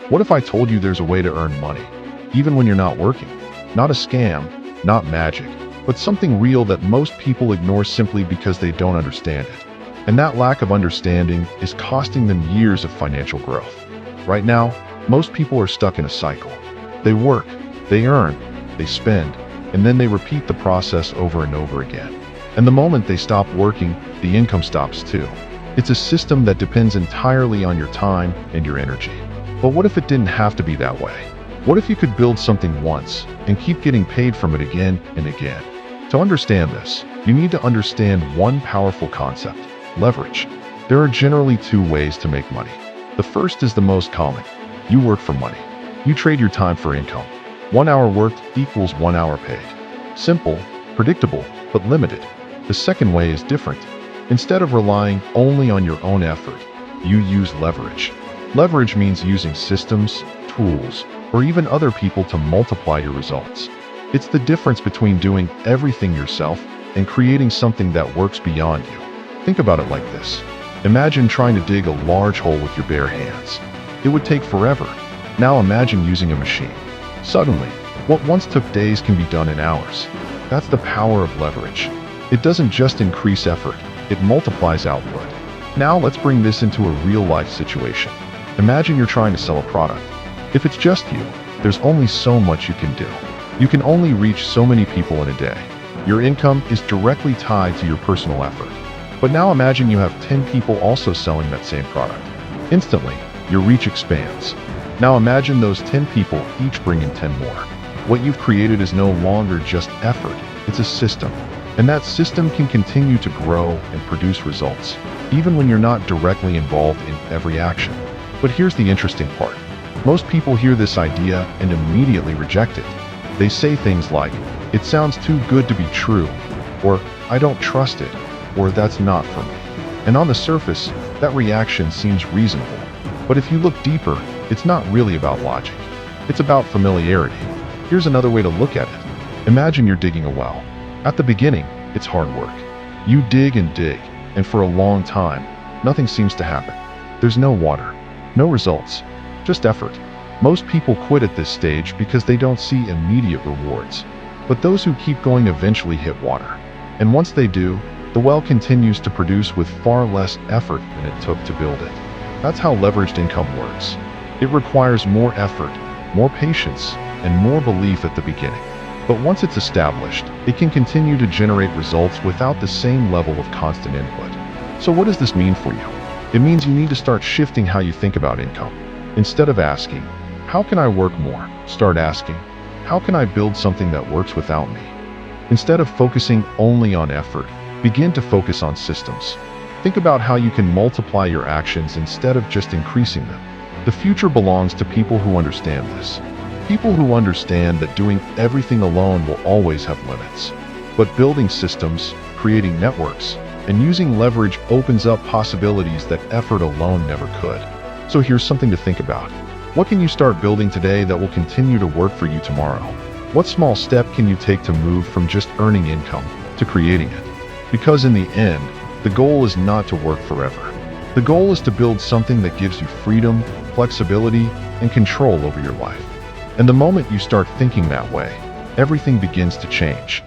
What if I told you there's a way to earn money, even when you're not working? Not a scam, not magic, but something real that most people ignore simply because they don't understand it. And that lack of understanding is costing them years of financial growth. Right now, most people are stuck in a cycle. They work, they earn, they spend, and then they repeat the process over and over again. And the moment they stop working, the income stops too. It's a system that depends entirely on your time and your energy. But what if it didn't have to be that way? What if you could build something once and keep getting paid from it again and again? To understand this, you need to understand one powerful concept: leverage. There are generally two ways to make money. The first is the most common. You work for money. You trade your time for income. 1 hour worked equals 1 hour paid. Simple, predictable, but limited. The second way is different. Instead of relying only on your own effort, you use leverage. Leverage means using systems, tools, or even other people to multiply your results. It's the difference between doing everything yourself and creating something that works beyond you. Think about it like this. Imagine trying to dig a large hole with your bare hands. It would take forever. Now imagine using a machine. Suddenly, what once took days can be done in hours. That's the power of leverage. It doesn't just increase effort, it multiplies output. Now let's bring this into a real-life situation. Imagine you're trying to sell a product. If it's just you, there's only so much you can do. You can only reach so many people in a day. Your income is directly tied to your personal effort. But now imagine you have 10 people also selling that same product. Instantly, your reach expands. Now imagine those 10 people each bring in 10 more. What you've created is no longer just effort, it's a system. And that system can continue to grow and produce results, even when you're not directly involved in every action. But here's the interesting part. Most people hear this idea and immediately reject it. They say things like, "It sounds too good to be true," or "I don't trust it," or "That's not for me." And on the surface, that reaction seems reasonable. But if you look deeper, it's not really about logic. It's about familiarity. Here's another way to look at it. Imagine you're digging a well. At the beginning, it's hard work. You dig, and for a long time, nothing seems to happen. There's no water, no results, just effort. Most people quit at this stage because they don't see immediate rewards. But those who keep going eventually hit water. And once they do, the well continues to produce with far less effort than it took to build it. That's how leveraged income works. It requires more effort, more patience, and more belief at the beginning. But once it's established, it can continue to generate results without the same level of constant input. So what does this mean for you? It means you need to start shifting how you think about income. Instead of asking, "How can I work more?" start asking, "How can I build something that works without me?" Instead of focusing only on effort, begin to focus on systems. Think about how you can multiply your actions instead of just increasing them. The future belongs to people who understand this. People who understand that doing everything alone will always have limits. But building systems, creating networks, and using leverage opens up possibilities that effort alone never could. So here's something to think about. What can you start building today that will continue to work for you tomorrow? What small step can you take to move from just earning income to creating it? Because in the end, the goal is not to work forever. The goal is to build something that gives you freedom, flexibility, and control over your life. And the moment you start thinking that way, everything begins to change.